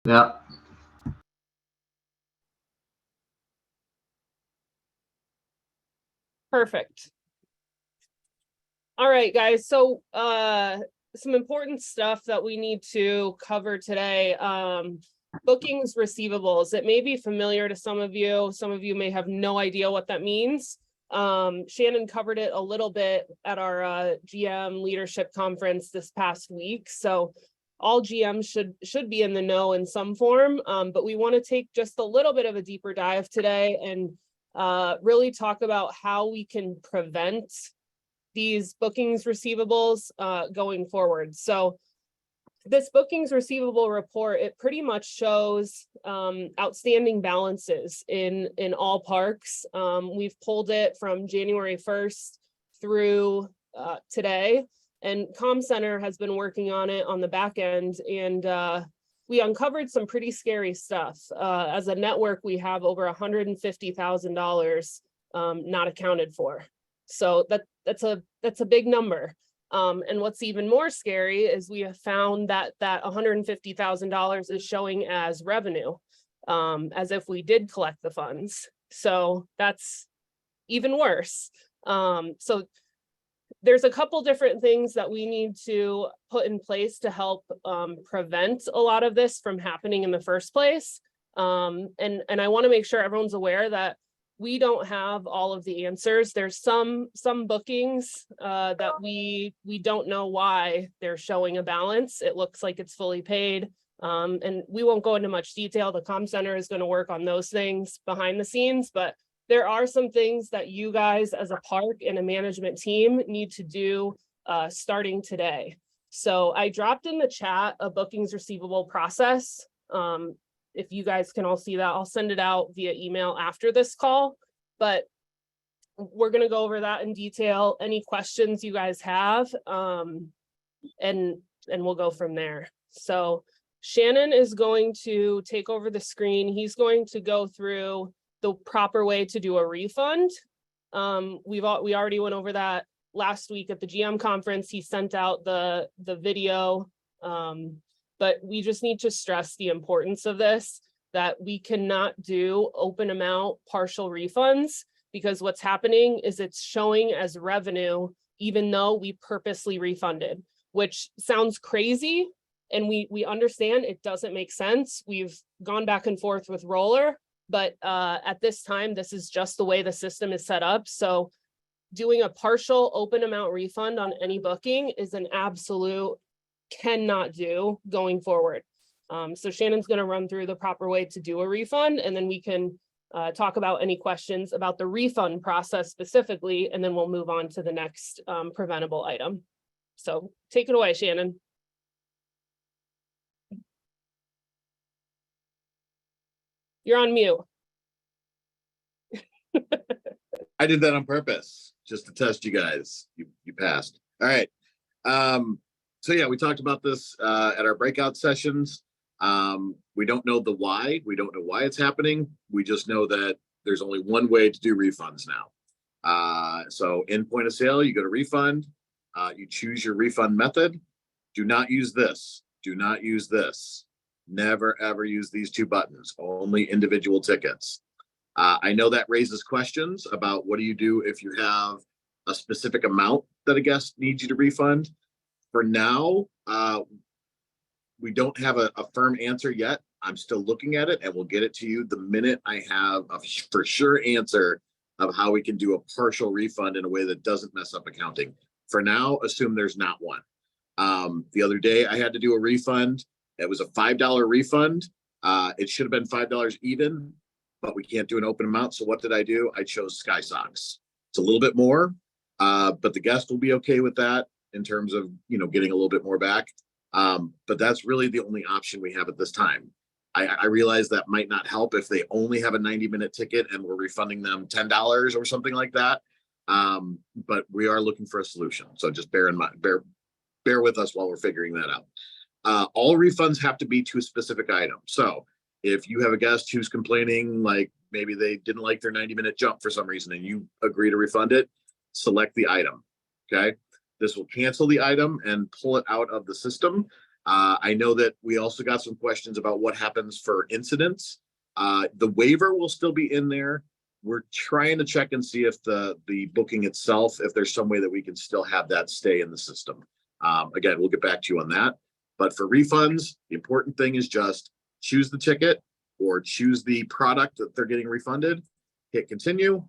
Yeah. Perfect. All right, guys. So some important stuff that we need to cover today. Bookings receivables. It may be familiar to some of you. Some of you may have no idea what that means. Shannon covered it a little bit at our GM leadership conference this past week. So all GMs should be in the know in some form, but we want to take just a little bit of a deeper dive today and really talk about how we can prevent these bookings receivables going forward. So this bookings receivable report, it pretty much shows outstanding balances in all parks. We've pulled it from January 1st through today, and Comm Center has been working on it on the back end, and we uncovered some pretty scary stuff. As a network, we have over $150,000 not accounted for. So that's a big number. And what's even more scary is we have found that $150,000 is showing as revenue, as if we did collect the funds. So that's even worse. So there's a couple different things that we need to put in place to help prevent a lot of this from happening in the first place. And I want to make sure everyone's aware that we don't have all of the answers. There's some bookings that we don't know why they're showing a balance. It looks like it's fully paid. And we won't go into much detail. The Comm Center is going to work on those things behind the scenes, but there are some things that you guys as a park and a management team need to do starting today. So I dropped in the chat a bookings receivable process. If you guys can all see that, I'll send it out via email after this call, but we're going to go over that in detail. Any questions you guys have, and we'll go from there. So Shannon is going to take over the screen. He's going to go through the proper way to do a refund. We already went over that last week at the GM conference. He sent out the video, but we just need to stress the importance of this, that we cannot do open amount partial refunds, because what's happening is it's showing as revenue, even though we purposely refunded, which sounds crazy. And we understand it doesn't make sense. We've gone back and forth with Roller, but at this time, this is just the way the system is set up. So doing a partial open amount refund on any booking is an absolute cannot do going forward. So Shannon's going to run through the proper way to do a refund, and then we can talk about any questions about the refund process specifically, and then we'll move on to the next preventable item. So take it away, Shannon. You're on mute. I did that on purpose, just to test you guys. You passed. All right. So yeah, we talked about this at our breakout sessions. We don't know the why. We don't know why it's happening. We just know that there's only one way to do refunds now. So in point of sale, you go to refund. You choose your refund method. Do not use this. Do not use this. Never, ever use these two buttons. Only individual tickets. I know that raises questions about what do you do if you have a specific amount that a guest needs you to refund. For now, we don't have a firm answer yet. I'm still looking at it, and we'll get it to you the minute I have a for sure answer of how we can do a partial refund in a way that doesn't mess up accounting. For now, assume there's not one. The other day, I had to do a refund. It was a $5 refund. It should have been $5 even, but we can't do an open amount. So what did I do? I chose Sky Sox. It's a little bit more, but the guest will be okay with that in terms of, getting a little bit more back. But that's really the only option we have at this time. I realize that might not help if they only have a 90-minute ticket and we're refunding them $10 or something like that. But we are looking for a solution. So just bear in mind, bear with us while we're figuring that out. All refunds have to be to a specific item. So if you have a guest who's complaining, like maybe they didn't like their 90-minute jump for some reason and you agree to refund it, select the item. Okay. This will cancel the item and pull it out of the system. I know that we also got some questions about what happens for incidents. The waiver will still be in there. We're trying to check and see if the booking itself, if there's some way that we can still have that stay in the system. Again, we'll get back to you on that. But for refunds, the important thing is just choose the ticket or choose the product that they're getting refunded, hit continue.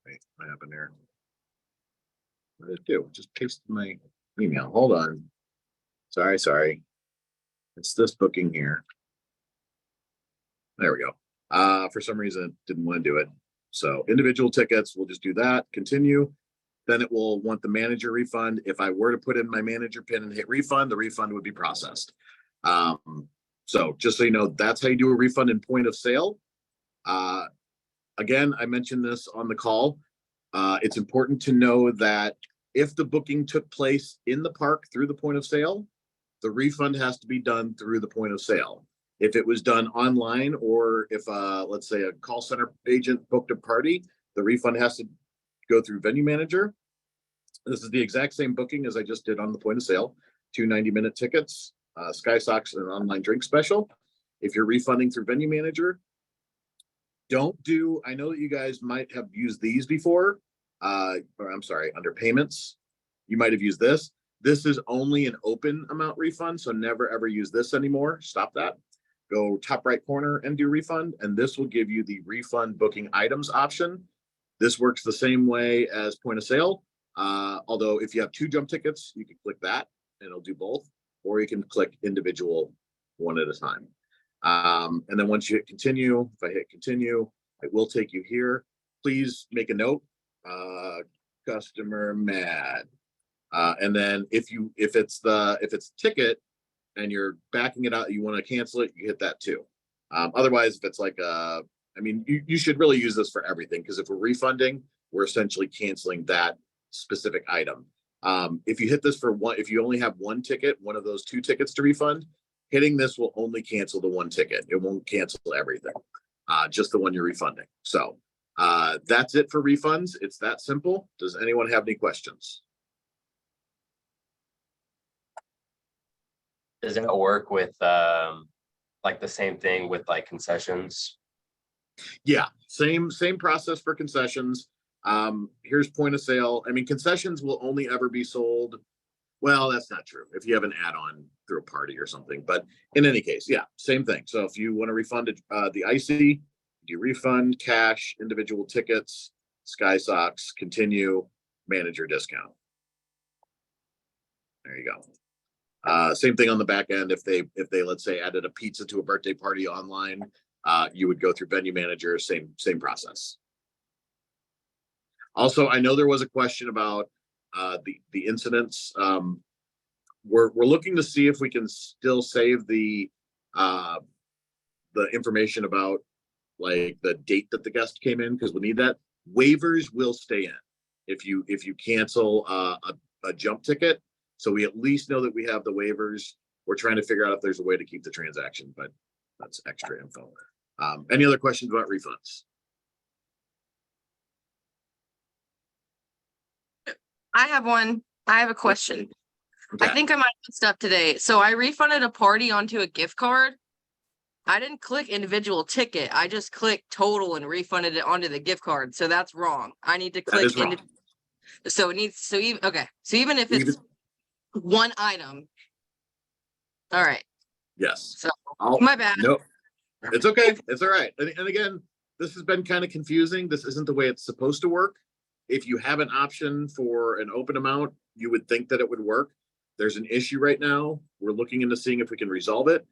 Wait, what happened there? What did it do? Just pasted my email. Hold on. Sorry. It's this booking here. There we go. For some reason, it didn't want to do it. So individual tickets, we'll just do that. Continue. Then it will want the manager refund. If I were to put in my manager pin and hit refund, the refund would be processed. So just so you know, that's how you do a refund in point of sale. Again, I mentioned this on the call. It's important to know that if the booking took place in the park through the point of sale, the refund has to be done through the point of sale. If it was done online, or if let's say a call center agent booked a party, the refund has to go through venue manager. This is the exact same booking as I just did on the point of sale. 2 90-minute tickets, Sky Sox, and an online drink special. If you're refunding through venue manager, don't do, I know that you guys might have used these before, or I'm sorry, under payments, you might have used this. This is only an open amount refund, so never ever use this anymore. Stop that. Go top right corner and do refund, and this will give you the refund booking items option. This works the same way as point of sale. Although if you have 2 jump tickets, you can click that and it'll do both, or you can click individual one at a time. And then once you hit continue, if I hit continue, it will take you here. Please make a note, customer mad. And then if it's ticket and you're backing it out, you want to cancel it, you hit that too. Otherwise, if it's like I mean, you should really use this for everything, because if we're refunding, we're essentially canceling that specific item. If you hit this for one, if you only have one ticket, one of those 2 tickets to refund, hitting this will only cancel the 1 ticket. It won't cancel everything, just the one you're refunding. So that's it for refunds. It's that simple. Does anyone have any questions? Does that work with like the same thing with like concessions? Yeah, same process for concessions. Here's point of sale. I mean, concessions will only ever be sold. Well, that's not true if you have an add-on through a party or something, but in any case, yeah, same thing. So if you want to refund the icy, you refund cash, individual tickets, Sky Sox, continue, manager discount. There you go. Same thing on the back end. If they let's say added a pizza to a birthday party online, you would go through venue manager, same process. Also, I know there was a question about the incidents. We're looking to see if we can still save the information about like the date that the guest came in, because we need that. Waivers will stay in if you cancel a jump ticket. So we at least know that we have the waivers. We're trying to figure out if there's a way to keep the transaction, but that's extra info. Any other questions about refunds? I have one. I have a question. Okay. I think I might have messed up today. So I refunded a party onto a gift card. I didn't click individual ticket. I just clicked total and refunded it onto the gift card. So that's wrong. I need to click. So it needs. So even okay. So even if it's one item. All right. Yes. So my bad. No, it's okay. It's all right. And again, this has been kind of confusing. This isn't the way it's supposed to work. If you have an option for an open amount, you would think that it would work. There's an issue right now. We're looking into seeing if we can resolve it.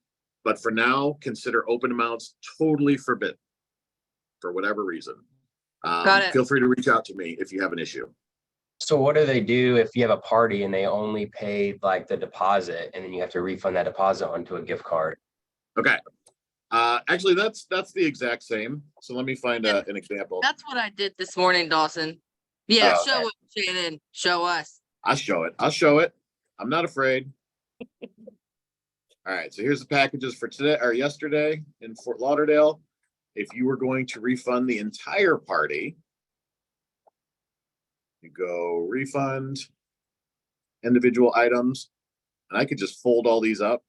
But for now, consider open amounts totally forbidden for whatever reason. Got it. Feel free to reach out to me if you have an issue. So what do they do if you have a party and they only paid like the deposit and then you have to refund that deposit onto a gift card? Okay. Actually, that's the exact same. So let me find an example. That's what I did this morning, Dawson. Yeah, Oh, show it, Shannon. Show us. I'll show it. I'm not afraid. All right, so here's the packages for today or yesterday in Fort Lauderdale. If you were going to refund the entire party, You go refund, individual items, and I could just fold all these up.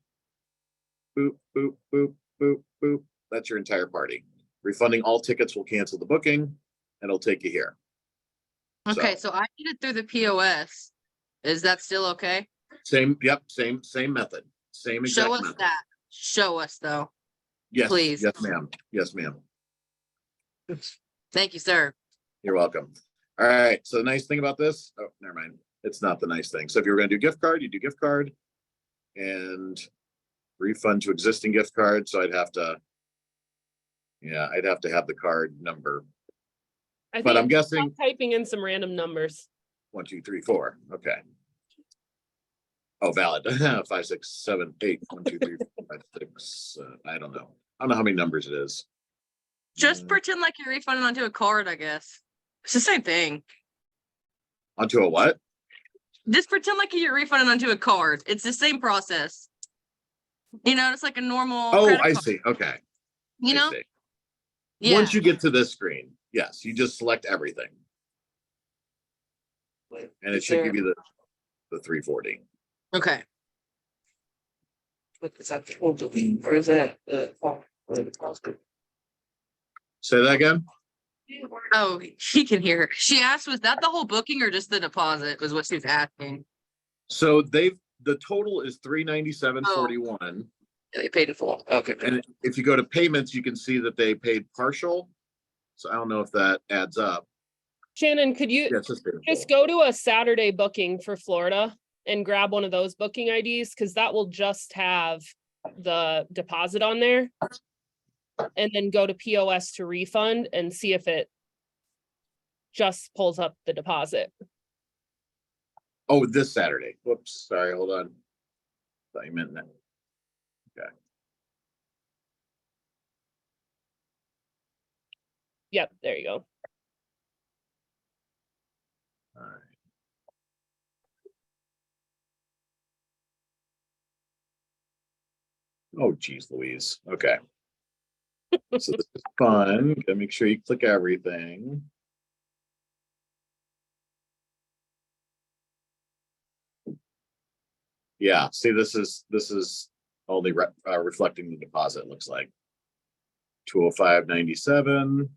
Boop, boop, boop, boop, boop. That's your entire party. Refunding all tickets will cancel the booking, and it'll take you here. Okay, so I did it through the POS. Is that still okay? Same, yep, same method, same exact Show us method. that. Show us though. Yes, please. yes, ma'am. Yes, ma'am. Thank you, sir. You're welcome. All right, so the nice thing about this, oh, never mind. It's not the nice thing. So if you were gonna do gift card, you do gift card and refund to existing gift card. So I'd have to, yeah, I'd have to have the card number. I But think I'm guessing typing in some random numbers. 1, 2, 3, 4. Okay. Oh, valid. 5, 6, 7, 8. 1, 2, 3, 4, 5, 6. I don't know. I don't know how many numbers it is. Just pretend like you're refunding onto a card, I guess. It's the same thing. Onto a what? Just pretend like you're refunding onto a card. It's the same process. You know, it's like a normal. Oh, credit I card. see. Okay. You I know? see. Yeah. Once you get to this screen, yes, you just select everything. And it should give you the 340. Okay. But is that the old building or is that the Say that again? Oh, she can hear her. She asked, was that the whole booking or just the deposit? Was what she was asking. So the total is $397.41. they paid in full? Okay. And if you go to payments, you can see that they paid partial. So I don't know if that adds up. Shannon, could you Yeah, it's just paid in just full. go to a Saturday booking for Florida and grab one of those booking IDs? Because that will just have the deposit on there. And then go to POS to refund and see if it just pulls up the deposit. Oh, this Saturday. Whoops, sorry, hold on. Thought you meant that. Okay. Yep, there you go. All right. Oh, geez, Louise. Okay. So this is fun. Gotta make sure you click everything. Yeah, see, this is only reflecting the deposit, looks like. 205.97.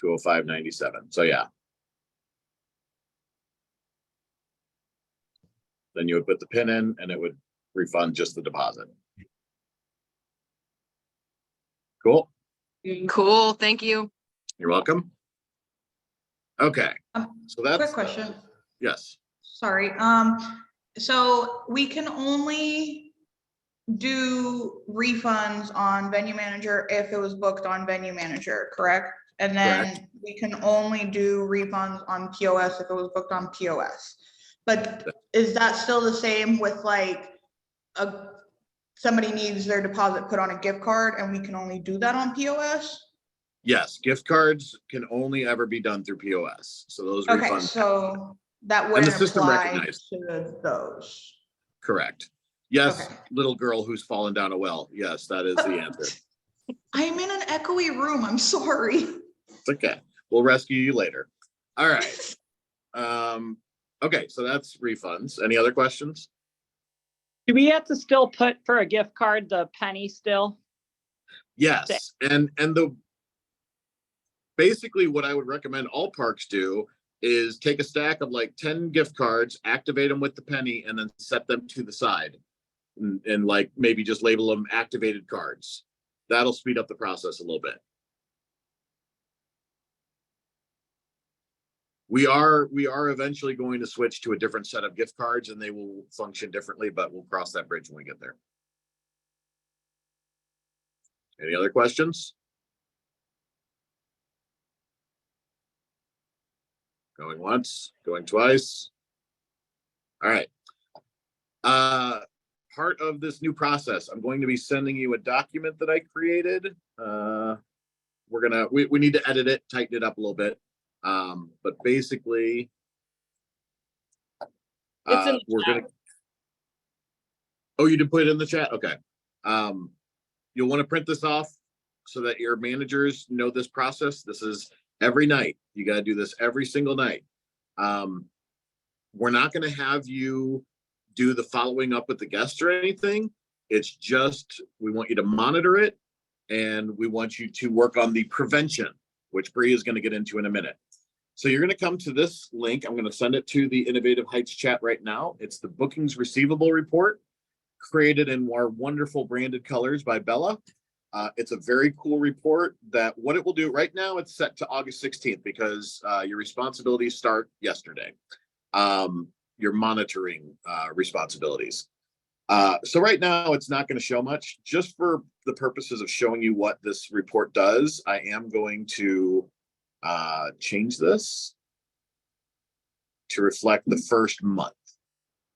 205.97. So yeah. Then you would put the pin in and it would refund just the deposit. Cool. Cool. Thank you. You're welcome. Okay, so that's Quick question. yes. Sorry. So we can only do refunds on Venue Manager if it was booked on Venue Manager, correct? And then we can only do refunds on POS if it was booked on POS. But is that still the same with like somebody needs their deposit put on a gift card and we can only do that on POS? Yes, gift cards can only ever be done through POS. So those Okay, refunds. so that And the wouldn't system apply recognized. to those. Correct. Yes, Okay. little girl who's fallen down a well. Yes, that is the answer. I'm in an echoey room. I'm sorry. It's okay. We'll rescue you later. All right. Okay, so that's refunds. Any other questions? Do we have to still put for a gift card the penny still? Yes, and basically what I would recommend all parks do is take a stack of like 10 gift cards, activate them with the penny, and then set them to the side. And like maybe just label them activated cards. That'll speed up the process a little bit. We are eventually going to switch to a different set of gift cards and they will function differently, but we'll cross that bridge when we get there. Any other questions? Going once, going twice. All right. Part of this new process, I'm going to be sending you a document that I created. We need to edit it, tighten it up a little bit. But basically, It's in the we're chat. gonna. Oh, you did put it in the chat? Okay. You'll want to print this off so that your managers know this process. This is every night. You got to do this every single night. We're not going to have you do the following up with the guests or anything. It's just, we want you to monitor it, and we want you to work on the prevention, which Bree is going to get into in a minute. So you're going to come to this link. I'm going to send it to the Innovative Heights chat right now. It's the Bookings Receivable Report, created in our wonderful branded colors by Bella. It's a very cool report that what it will do right now, it's set to August 16th because your responsibilities start yesterday. Your monitoring responsibilities. So right now it's not going to show much. Just for the purposes of showing you what this report does, I am going to change this to reflect the first month,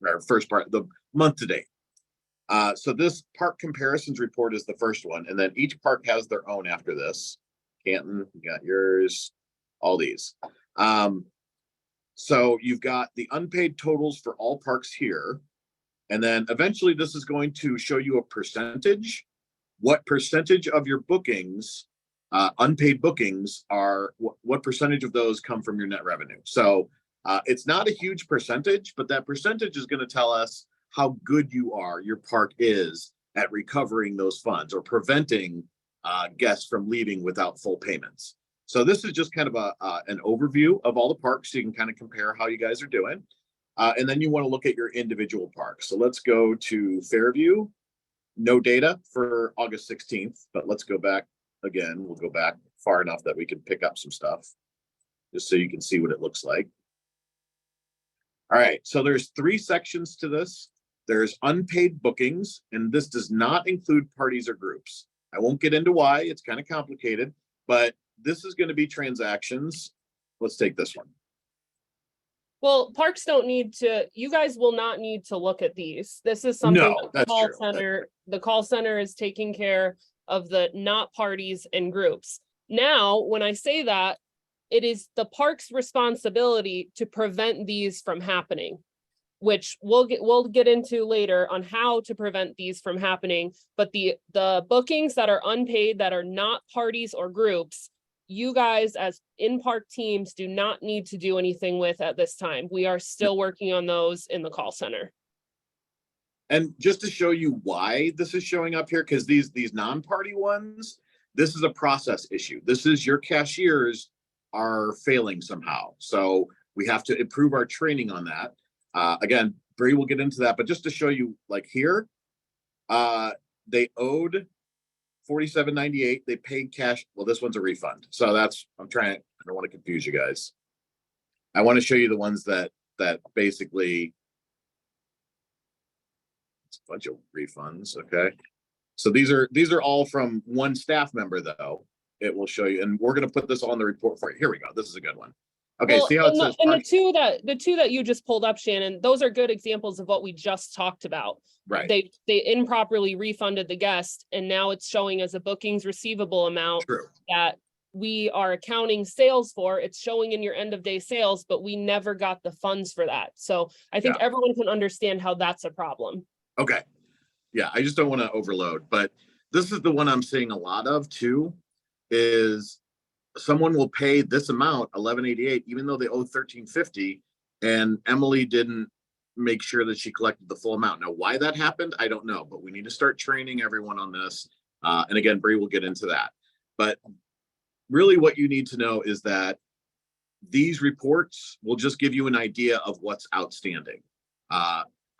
or first part, the month to date. So this park comparisons report is the first one, and then each park has their own after this. Canton, you got yours, all these. So you've got the unpaid totals for all parks here. And then eventually this is going to show you a percentage. What percentage of your bookings, unpaid bookings, are, what percentage of those come from your net revenue? So it's not a huge percentage, but that percentage is going to tell us how good your park is at recovering those funds or preventing guests from leaving without full payments. So this is just kind of an overview of all the parks, so you can kind of compare how you guys are doing. And then you want to look at your individual parks. So let's go to Fairview. No data for August 16th, but let's go back again. We'll go back far enough that we can pick up some stuff, just so you can see what it looks like. All right, so there's 3 sections to this. There's unpaid bookings, and this does not include parties or groups. I won't get into why, it's kind of complicated, but this is going to be transactions. Let's take this one. Well, parks don't need to, you guys will not need to look at these. This is something No, that the that's call true. center, the call center is taking care of the not parties and groups. Now, when I say that, it is the park's responsibility to prevent these from happening, which we'll get into later on how to prevent these from happening. But the bookings that are unpaid, that are not parties or groups, you guys as in-park teams do not need to do anything with at this time. We are still working on those in the call center. And just to show you why this is showing up here, because these non-party ones, this is a process issue. This is your cashiers are failing somehow. So we have to improve our training on that. Again, Bree will get into that, but just to show you, like here, they owed $47.98. They paid cash. Well, this one's a refund. So that's, I don't want to confuse you guys. I want to show you the ones that basically, it's a bunch of refunds. Okay. So these are all from one staff member though. It will show you, and we're going to put this on the report for you. Here we go. This is a good one. Okay. Well, See how it says, and the two that you just pulled up, Shannon, those are good examples of what we just talked about. right. They improperly refunded the guest, and now it's showing as a bookings receivable amount True. that we are accounting sales for. It's showing in your end of day sales, but we never got the funds for that. So I think everyone can understand how that's a problem. Okay. Yeah, I just don't want to overload, but this is the one I'm seeing a lot of too, is someone will pay this amount, $11.88, even though they owe $13.50, and Emily didn't make sure that she collected the full amount. Now, why that happened, I don't know, but we need to start training everyone on this. And again, Bree will get into that. But really what you need to know is that these reports will just give you an idea of what's outstanding.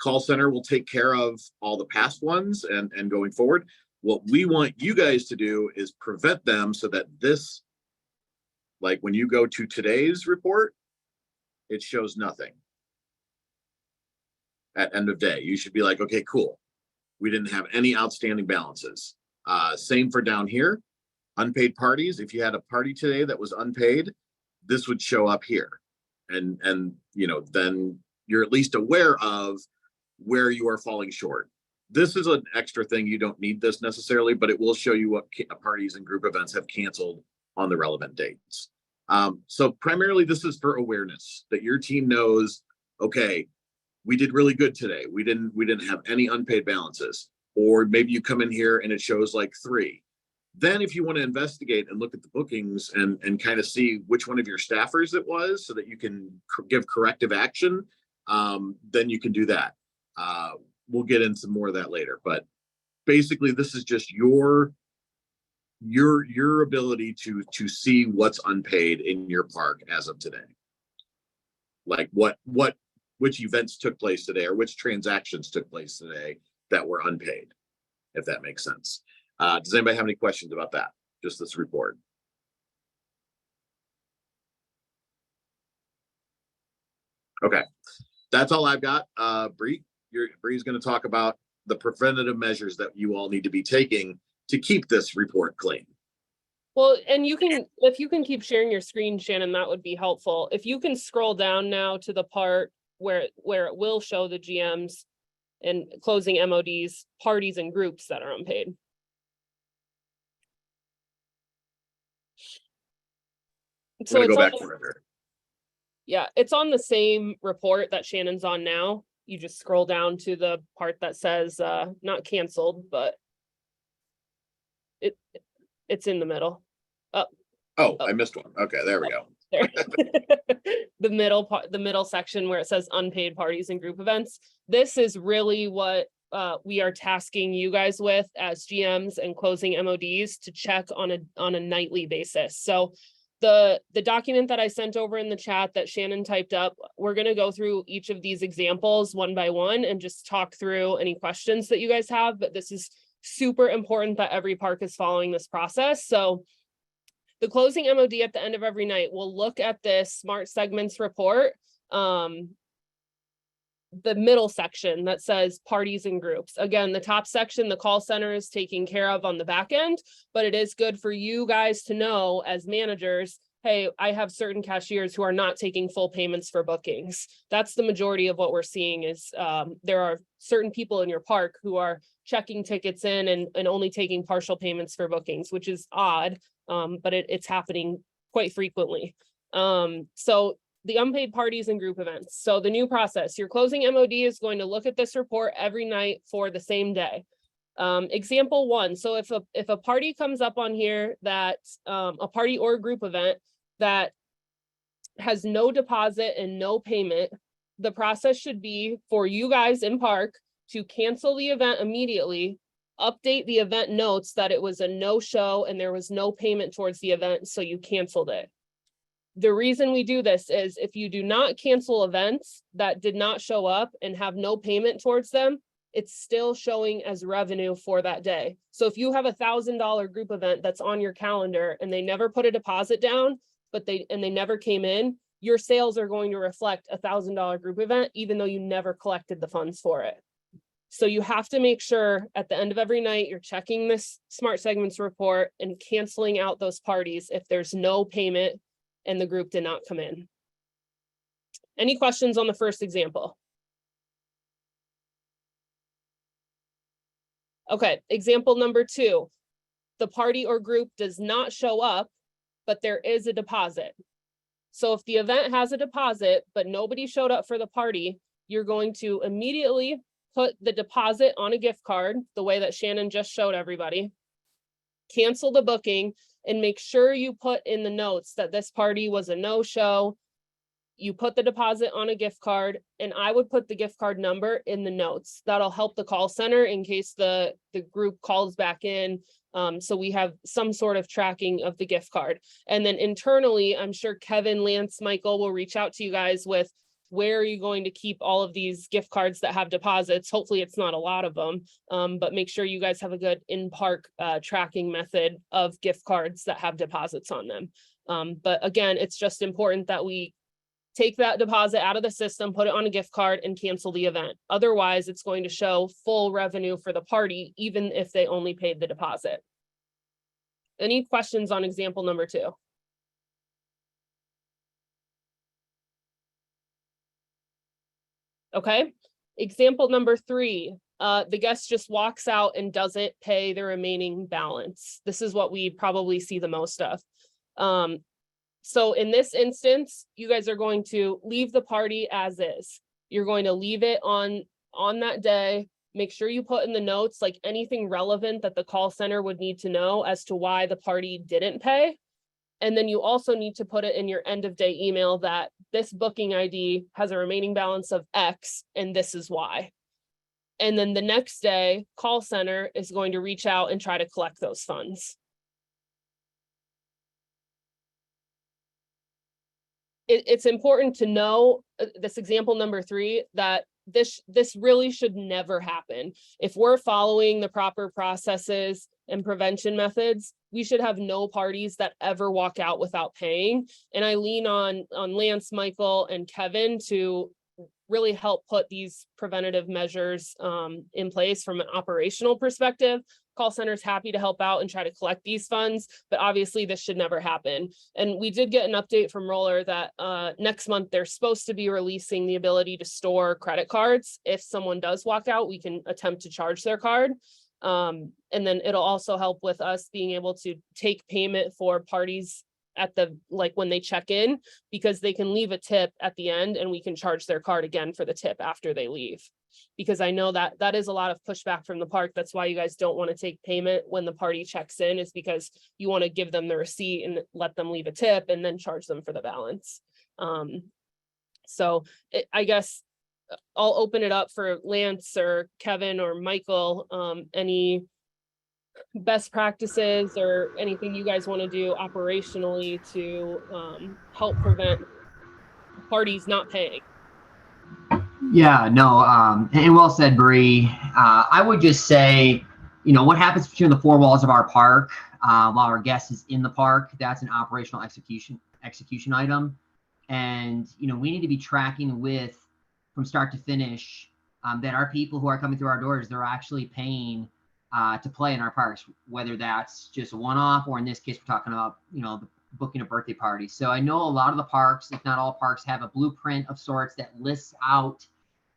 Call center will take care of all the past ones and going forward. What we want you guys to do is prevent them so that this, like when you go to today's report, it shows nothing. At end of day, you should be like, okay, cool. We didn't have any outstanding balances. Same for down here, unpaid parties. If you had a party today that was unpaid, this would show up here. And you know, then you're at least aware of where you are falling short. This is an extra thing. You don't need this necessarily, but it will show you what parties and group events have canceled on the relevant dates. So primarily this is for awareness that your team knows, okay, we did really good today. We didn't have any unpaid balances, or maybe you come in here and it shows like 3. Then if you want to investigate and look at the bookings and kind of see which one of your staffers it was so that you can give corrective action, then you can do that. We'll get into more of that later, but basically this is just your ability to see what's unpaid in your park as of today. Like which events took place today or which transactions took place today that were unpaid, if that makes sense. Does anybody have any questions about that? Just this report. Okay, that's all I've got. Bree's going to talk about the preventative measures that you all need to be taking to keep this report clean. Well, and if you can keep sharing your screen, Shannon, that would be helpful. If you can scroll down now to the part where it will show the GMs and closing MODs, parties and groups that are unpaid. So I'm gonna it's go back further. Yeah, it's on the same report that Shannon's on now. You just scroll down to the part that says not canceled, but it's in the middle. Oh, I missed one. Okay, there we go. There. The middle section where it says unpaid parties and group events. This is really what we are tasking you guys with as GMs and closing MODs to check on a nightly basis. So the document that I sent over in the chat that Shannon typed up, we're going to go through each of these examples one by one and just talk through any questions that you guys have. But this is super important that every park is following this process. So the closing MOD at the end of every night, we'll look at this Smart Segments report, the middle section that says parties and groups. Again, the top section, the call center is taking care of on the back end, but it is good for you guys to know as managers, hey, I have certain cashiers who are not taking full payments for bookings. That's the majority of what we're seeing is there are certain people in your park who are checking tickets in and only taking partial payments for bookings, which is odd. But it's happening quite frequently. So the unpaid parties and group events. So the new process, your closing MOD is going to look at this report every night for the same day. Example one, so if a party comes up on here that a party or group event that has no deposit and no payment, the process should be for you guys in park to cancel the event immediately, update the event notes that it was a no-show and there was no payment towards the event, so you canceled it. The reason we do this is if you do not cancel events that did not show up and have no payment towards them, it's still showing as revenue for that day. So if you have $1,000 group event that's on your calendar and they never put a deposit down, but they never came in, your sales are going to reflect $1,000 group event, even though you never collected the funds for it. So you have to make sure at the end of every night, you're checking this Smart Segments report and canceling out those parties if there's no payment and the group did not come in. Any questions on the first example? Okay, example number two. The party or group does not show up, but there is a deposit. So if the event has a deposit, but nobody showed up for the party, you're going to immediately put the deposit on a gift card, the way that Shannon just showed everybody, cancel the booking, and make sure you put in the notes that this party was a no-show. You put the deposit on a gift card, and I would put the gift card number in the notes. That'll help the call center in case the group calls back in. So we have some sort of tracking of the gift card. And then internally, I'm sure Kevin, Lance, Michael will reach out to you guys with where are you going to keep all of these gift cards that have deposits? Hopefully it's not a lot of them, but make sure you guys have a good in-park tracking method of gift cards that have deposits on them. But again, it's just important that we take that deposit out of the system, put it on a gift card and cancel the event. Otherwise, it's going to show full revenue for the party, even if they only paid the deposit. Any questions on example number two? Okay, example number three, the guest just walks out and doesn't pay the remaining balance. This is what we probably see the most of. So in this instance, you guys are going to leave the party as is. You're going to leave it on that day. make sure you put in the notes, like anything relevant that the call center would need to know as to why the party didn't pay. And then you also need to put it in your end of day email that this booking ID has a remaining balance of X and this is why. And then the next day, call center is going to reach out and try to collect those funds. It's important to know this example number 3, that this really should never happen. If we're following the proper processes and prevention methods, we should have no parties that ever walk out without paying. And I lean on Lance, Michael, and Kevin to really help put these preventative measures in place from an operational perspective. Call center's happy to help out and try to collect these funds, but obviously this should never happen. And we did get an update from Roller that next month they're supposed to be releasing the ability to store credit cards. If someone does walk out, we can attempt to charge their card. And then it'll also help with us being able to take payment for parties at the, like when they check in, because they can leave a tip at the end and we can charge their card again for the tip after they leave. Because I know that that is a lot of pushback from the park. That's why you guys don't want to take payment when the party checks in, is because you want to give them the receipt and let them leave a tip and then charge them for the balance. I guess I'll open it up for Lance or Kevin or Michael, any best practices or anything you guys want to do operationally to help prevent parties not paying. Yeah, no, and well said, Bree. I would just say, what happens between the 4 walls of our park while our guest is in the park, that's an operational execution item. And, we need to be tracking from start to finish that our people who are coming through our doors, they're actually paying to play in our parks, whether that's just a one-off, or in this case, we're talking about, booking a birthday party. So I know a lot of the parks, if not all parks, have a blueprint of sorts that lists out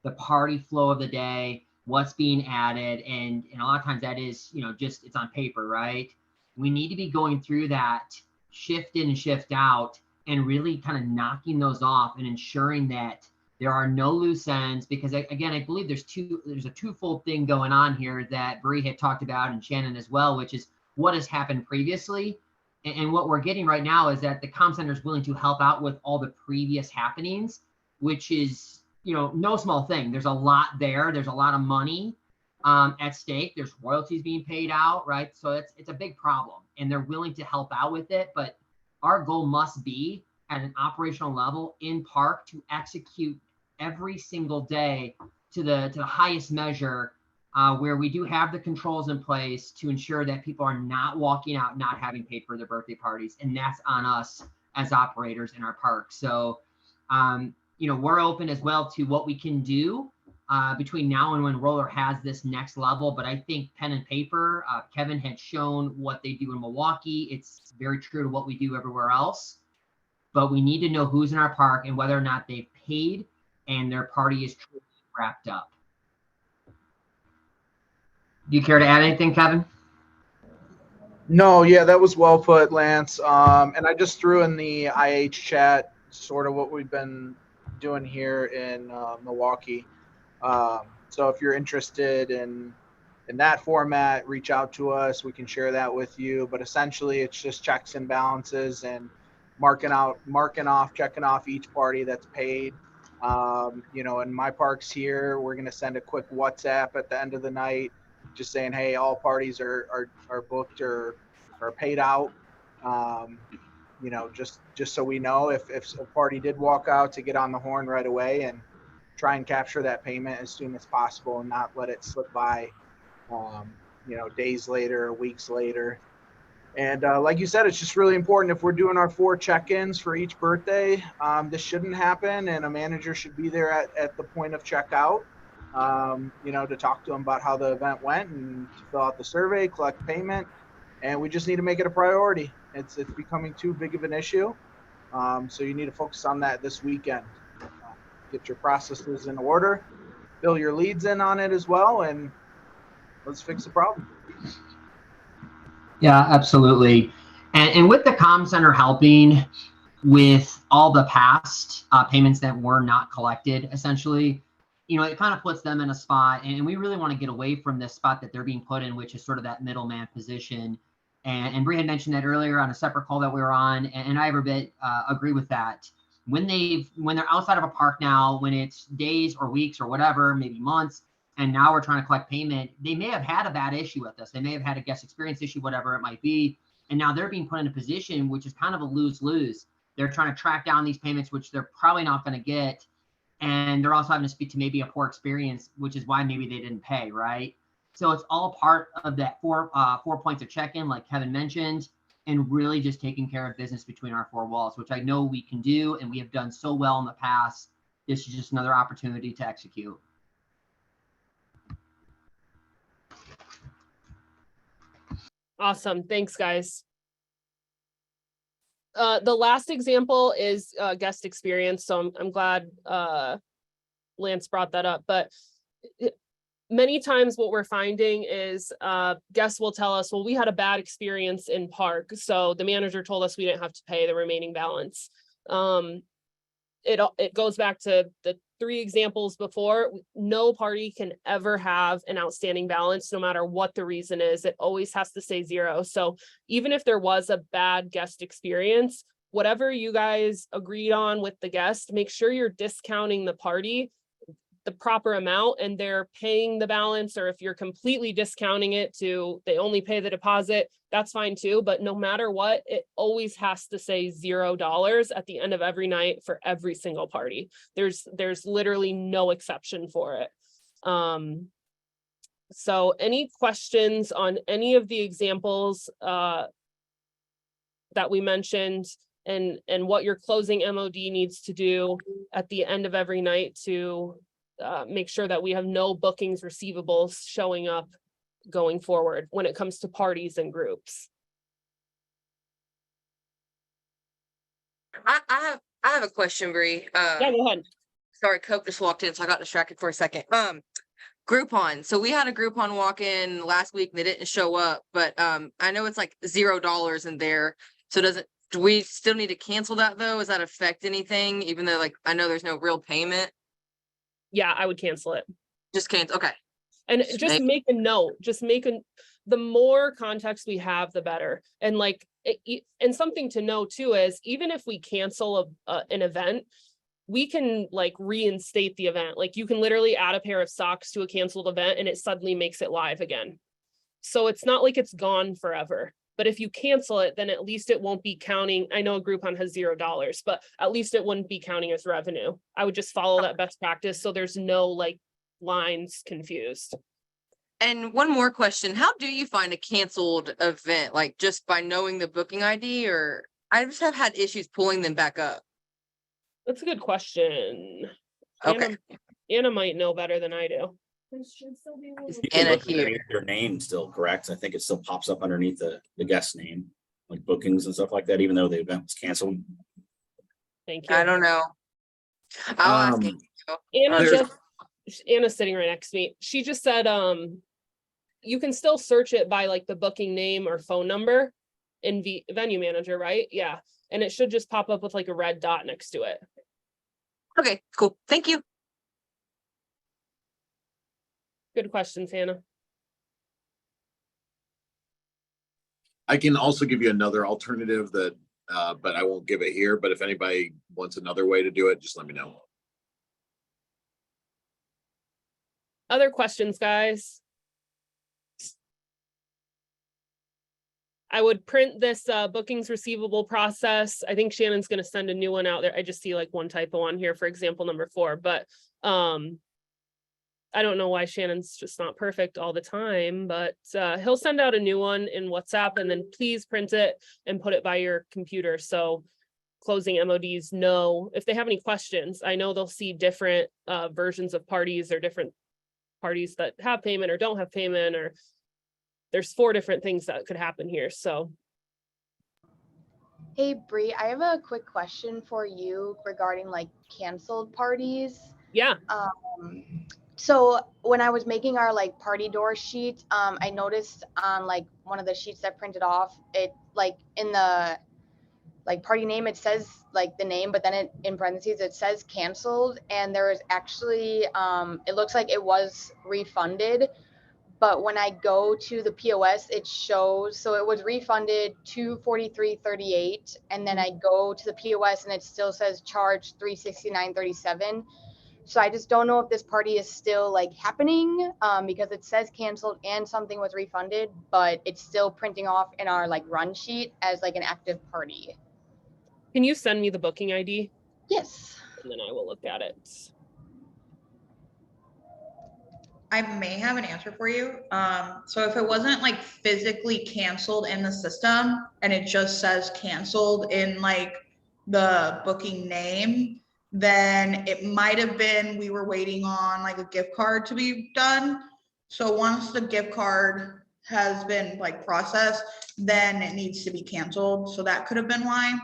the party flow of the day, what's being added. And a lot of times that is, just, it's on paper, right? We need to be going through that shift in and shift out and really kind of knocking those off and ensuring that there are no loose ends, because again, I believe there's a twofold thing going on here that Bree had talked about, and Shannon as well, which is what has happened previously. And what we're getting right now is that the comm center is willing to help out with all the previous happenings, which is, no small thing. There's a lot there. There's a lot of money at stake. There's royalties being paid out, right? So it's a big problem, and they're willing to help out with it. But our goal must be at an operational level in park to execute every single day to the highest measure, where we do have the controls in place to ensure that people are not walking out not having paid for their birthday parties, and that's on us as operators in our park. So we're open as well to what we can do between now and when Roller has this next level. But I think pen and paper, Kevin had shown what they do in Milwaukee. It's very true to what we do everywhere else, but we need to know who's in our park and whether or not they've paid and their party is truly wrapped up. Do you care to add anything, Kevin? No, yeah, that was well put, Lance. And I just threw in the IH chat sort of what we've been doing here in Milwaukee. So if you're interested in that format, reach out to us. We can share that with you. But essentially, it's just checks and balances and checking off each party that's paid. In my parks here, we're going to send a quick WhatsApp at the end of the night, just saying, hey, all parties are booked or paid out. Just so we know if a party did walk out, to get on the horn right away and try and capture that payment as soon as possible and not let it slip by, days later or weeks later. And like you said, it's just really important. If we're doing our 4 check-ins for each birthday, this shouldn't happen, and a manager should be there at the point of checkout, to talk to them about how the event went and to fill out the survey, collect payment. And we just need to make it a priority. It's becoming too big of an issue. So you need to focus on that this weekend. Get your processes in order, fill your leads in on it as well, and let's fix the problem. Yeah, absolutely. And with the comm center helping with all the past payments that were not collected, essentially, you know, it kind of puts them in a spot, and we really want to get away from this spot that they're being put in, which is sort of that middleman position. And Bree had mentioned that earlier on a separate call that we were on, and I every bit agree with that. When they're outside of a park now, when it's days or weeks or whatever, maybe months, and now we're trying to collect payment, they may have had a bad issue with us. They may have had a guest experience issue, whatever it might be. And now they're being put in a position which is kind of a lose-lose. They're trying to track down these payments, which they're probably not going to get. And they're also having to speak to maybe a poor experience, which is why maybe they didn't pay, right? So it's all part of that four points of check-in, like Kevin mentioned, and really just taking care of business between our four walls, which I know we can do, and we have done so well in the past. This is just another opportunity to execute. Awesome. Thanks, guys. The last example is guest experience. So I'm glad Lance brought that up. But many times what we're finding is guests will tell us, well, we had a bad experience in park, so the manager told us we didn't have to pay the remaining balance. It goes back to the 3 examples before. No party can ever have an outstanding balance, no matter what the reason is. It always has to say 0. So even if there was a bad guest experience, whatever you guys agreed on with the guest, make sure you're discounting the party the proper amount and they're paying the balance. Or if you're completely discounting it to they only pay the deposit, that's fine too. But no matter what, it always has to say $0 at the end of every night for every single party. There's literally no exception for it. So any questions on any of the examples that we mentioned, and what your closing MOD needs to do at the end of every night to make sure that we have no bookings receivables showing up going forward when it comes to parties and groups? I have a question, Bree. Yeah, go ahead. Sorry, Coke just walked in, so I got distracted for a second. Groupon. So we had a Groupon walk in last week. They didn't show up, but I know it's like $0 in there. So do we still need to cancel that though? Does that affect anything? Even though like I know there's no real payment. Yeah, I would cancel it. Just cancel. Okay. And just make a note. The more context we have, the better. And like, and something to know too is even if we cancel an event, we can like reinstate the event. Like you can literally add a pair of socks to a canceled event and it suddenly makes it live again. So it's not like it's gone forever. But if you cancel it, then at least it won't be counting. I know a Groupon has $0, but at least it wouldn't be counting as revenue. I would just follow that best practice so there's no like lines confused. And one more question. How do you find a canceled event? Like just by knowing the booking ID, or I just have had issues pulling them back up? That's a good question. Okay. Anna might know better than I do. You can look underneath their name still, correct? I think it still pops up underneath the guest name, like bookings and stuff like that, even though the event was canceled. Thank you. I don't know. I'll ask Anna Anna's sitting right next to me. She just said you can still search it by like the booking name or phone number in Venue Manager, right? Yeah. And it should just pop up with like a red dot next to it. Okay, cool. Thank you. Good questions, Hannah. I can also give you another alternative that, but I won't give it here. But if anybody wants another way to do it, just let me know. Other questions, guys? I would print this bookings receivable process. I think Shannon's going to send a new one out there. I just see like one typo on here for example number 4, but I don't know why Shannon's just not perfect all the time, but he'll send out a new one in WhatsApp, and then please print it and put it by your computer so closing MODs know if they have any questions. I know they'll see different versions of parties or different parties that have payment or don't have payment, or there's 4 different things that could happen here. So. Hey, Bree, I have a quick question for you regarding like canceled parties. Yeah. So when I was making our like party door sheet, I noticed on like one of the sheets that printed off, it like in the like party name, it says like the name, but then it, in parentheses, it says canceled. And there is actually, it looks like it was refunded, but when I go to the POS, it shows, so it was refunded $243.38, and then I go to the POS and it still says charge $369.37. So I just don't know if this party is still like happening, because it says canceled and something was refunded, but it's still printing off in our like run sheet as like an active party. Can you send me the booking ID? Yes. And then I will look at it. I may have an answer for you. So if it wasn't like physically canceled in the system and it just says canceled in like the booking name, then it might have been, we were waiting on like a gift card to be done. So once the gift card has been like processed, then it needs to be canceled. So that could have been why.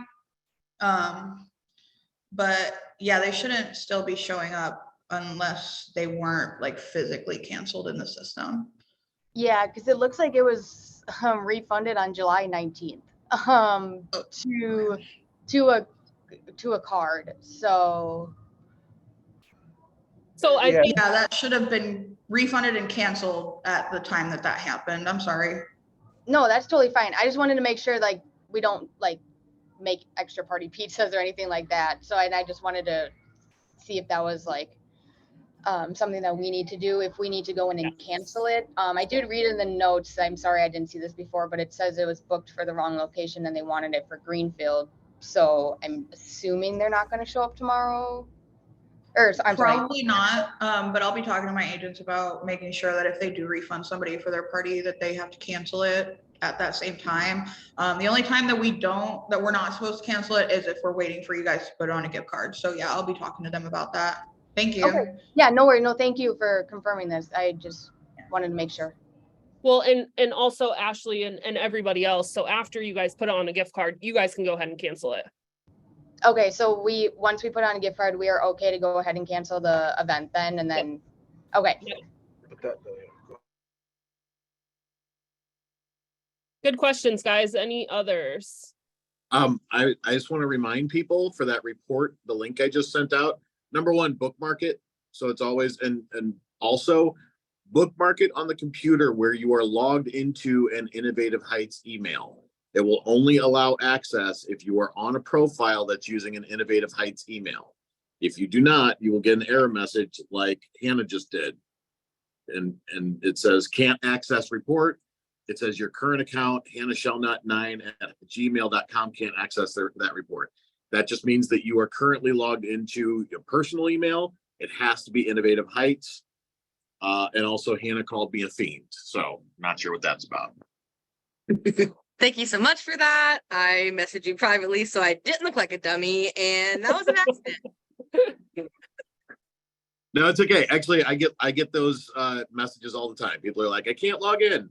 But yeah, they shouldn't still be showing up unless they weren't like physically canceled in the system. Yeah, because it looks like it was refunded on July 19th to a card. So So I Yeah. think, Yeah, that should have been refunded and canceled at the time that that happened. I'm sorry. no, that's totally fine. I just wanted to make sure like we don't like make extra party pizzas or anything like that. So and I just wanted to see if that was like something that we need to do, if we need to go in and cancel it. I did read in the notes, I'm sorry I didn't see this before, but it says it was booked for the wrong location and they wanted it for Greenfield. So I'm assuming they're not going to show up tomorrow. Or I'm sorry. Probably not, but I'll be talking to my agents about making sure that if they do refund somebody for their party, that they have to cancel it at that same time. The only time that we're not supposed to cancel it is if we're waiting for you guys to put on a gift card. So yeah, I'll be talking to them about that. Thank you. Okay. Yeah, no worry. No, thank you for confirming this. I just wanted to make sure. well, and also Ashley and everybody else. So after you guys put on a gift card, you guys can go ahead and cancel it. Okay, so once we put on a gift card, we are okay to go ahead and cancel the event then, and then, okay. Good questions, guys. Any others? I just want to remind people for that report, the link I just sent out, number one, bookmark it. So it's always, and also bookmark it on the computer where you are logged into an Innovative Heights email. It will only allow access if you are on a profile that's using an Innovative Heights email. If you do not, you will get an error message like Hannah just did. And it says can't access report. It says your current account, hannahshellnut9@gmail.com, can't access that report. That just means that you are currently logged into your personal email. It has to be Innovative Heights. And also Hannah called me a fiend. So not sure what that's about. Thank you so much for that. I messaged you privately so I didn't look like a dummy, and that was an accident. No, it's okay. Actually, I get those messages all the time. People are like, I can't log in.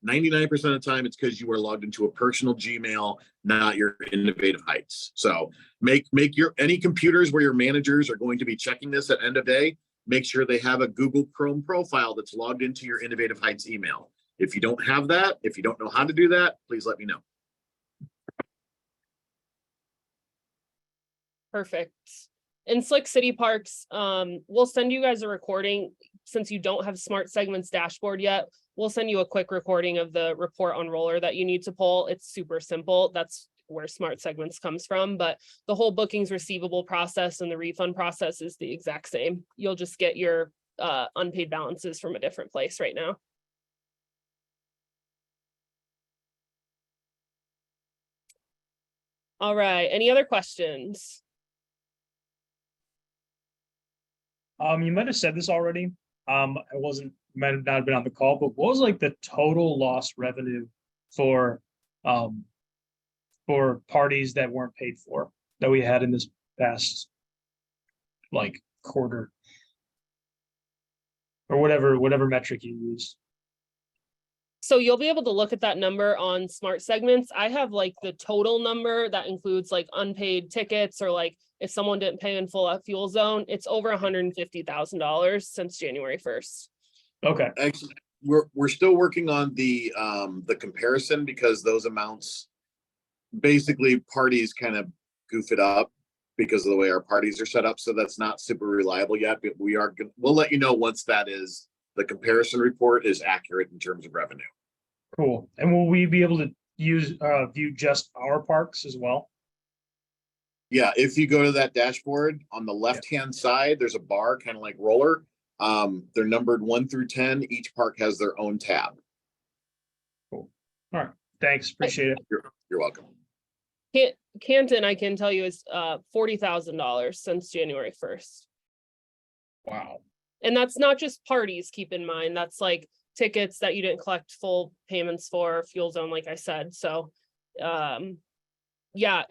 99% of the time, it's because you are logged into a personal Gmail, not your Innovative Heights. So make your any computers where your managers are going to be checking this at end of day, make sure they have a Google Chrome profile that's logged into your Innovative Heights email. If you don't have that, if you don't know how to do that, please let me know. Perfect. In Slick City Parks, we'll send you guys a recording since you don't have Smart Segments dashboard yet. We'll send you a quick recording of the report on roller that you need to pull. It's super simple. That's where Smart Segments comes from, but the whole bookings receivable process and the refund process is the exact same. You'll just get your unpaid balances from a different place right now. All right, any other questions? You might have said this already. I might have not been on the call, but what was like the total lost revenue for parties that weren't paid for that we had in this past like quarter or whatever metric you use? So you'll be able to look at that number on Smart Segments. I have like the total number that includes like unpaid tickets or like if someone didn't pay in full at Fuel Zone, it's over $150,000 since January 1st. Okay. Actually, we're still working on the comparison because those amounts basically parties kind of goof it up because of the way our parties are set up. So that's not super reliable yet, but we'll let you know once the comparison report is accurate in terms of revenue. Cool. And will we be able to view just our parks as well? Yeah, if you go to that dashboard on the left-hand side, there's a bar, kind of like roller. They're numbered 1 through 10. Each park has their own tab. Cool. All right. Thanks. Appreciate it. You're welcome. Canton, I can tell you, is $40,000 since January 1st. Wow. And that's not just parties, keep in mind. That's like tickets that you didn't collect full payments for, fuel zone, like I said. So yeah,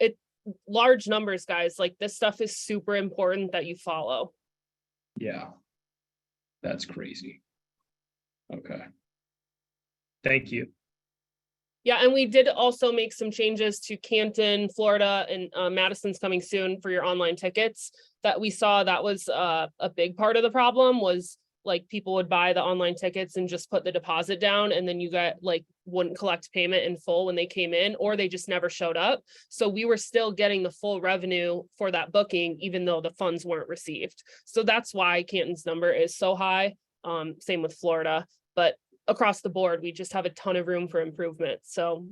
large numbers, guys. Like, this stuff is super important that you follow. Yeah. That's crazy. Okay. Thank you. Yeah, and we did also make some changes to Canton, Florida, and Madison's coming soon for your online tickets. That we saw that was a big part of the problem, was like people would buy the online tickets and just put the deposit down, and then you wouldn't collect payment in full when they came in, or they just never showed up. So we were still getting the full revenue for that booking, even though the funds weren't received. So that's why Canton's number is so high. Same with Florida, but across the board, we just have a ton of room for improvement. So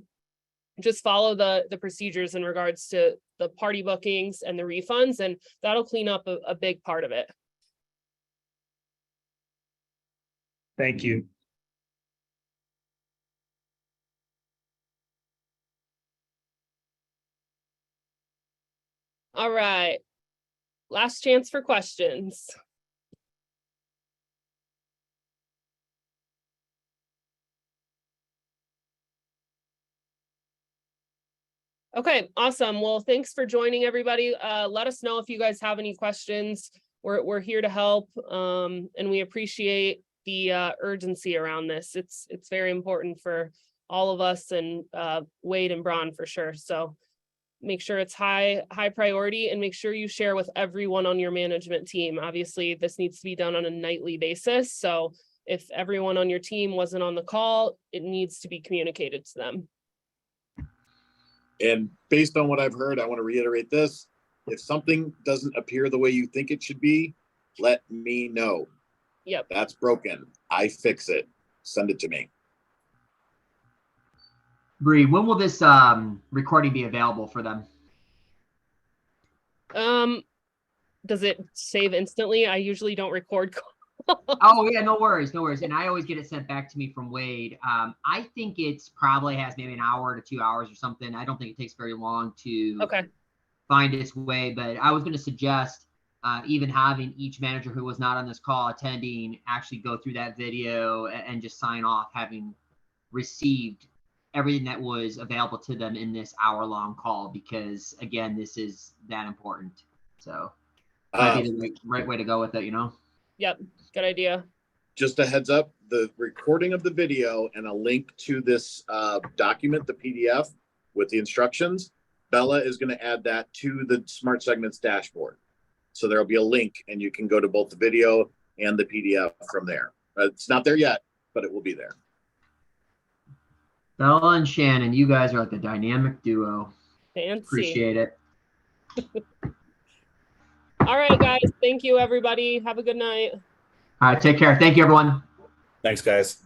just follow the procedures in regards to the party bookings and the refunds, and that'll clean up a big part of it. Thank you. All right. Last chance for questions. Okay, awesome. Well, thanks for joining, everybody. Let us know if you guys have any questions. We're here to help, and we appreciate the urgency around this. It's very important for all of us, and Wade and Braun for sure. So make sure it's high priority, and make sure you share with everyone on your management team. Obviously, this needs to be done on a nightly basis. So if everyone on your team wasn't on the call, it needs to be communicated to them. And based on what I've heard, I want to reiterate this. If something doesn't appear the way you think it should be, let me know. Yep. That's broken. I fix it. Send it to me. Bree, when will this recording be available for them? Does it save instantly? I usually don't record calls. Oh yeah, no worries. And I always get it sent back to me from Wade. I think it's probably has maybe an hour to 2 hours or something. I don't think it takes very long to find its way, but I was going to suggest even having each manager who was not on this call attending actually go through that video and just sign off having received everything that was available to them in this hour-long call, because again, this is that important. So might be the right way to go with it, you know? Yep, good idea. Just a heads up, the recording of the video and a link to this document, the PDF with the instructions, Bella is going to add that to the Smart Segments dashboard. So there'll be a link and you can go to both the video and the PDF from there. It's not there yet, but it will be there. Bella and Shannon, you guys are like a dynamic duo. Fancy. Appreciate it. All right, guys. Thank you, everybody. Have a good night. All right, take care. Thank you, everyone. Thanks, guys.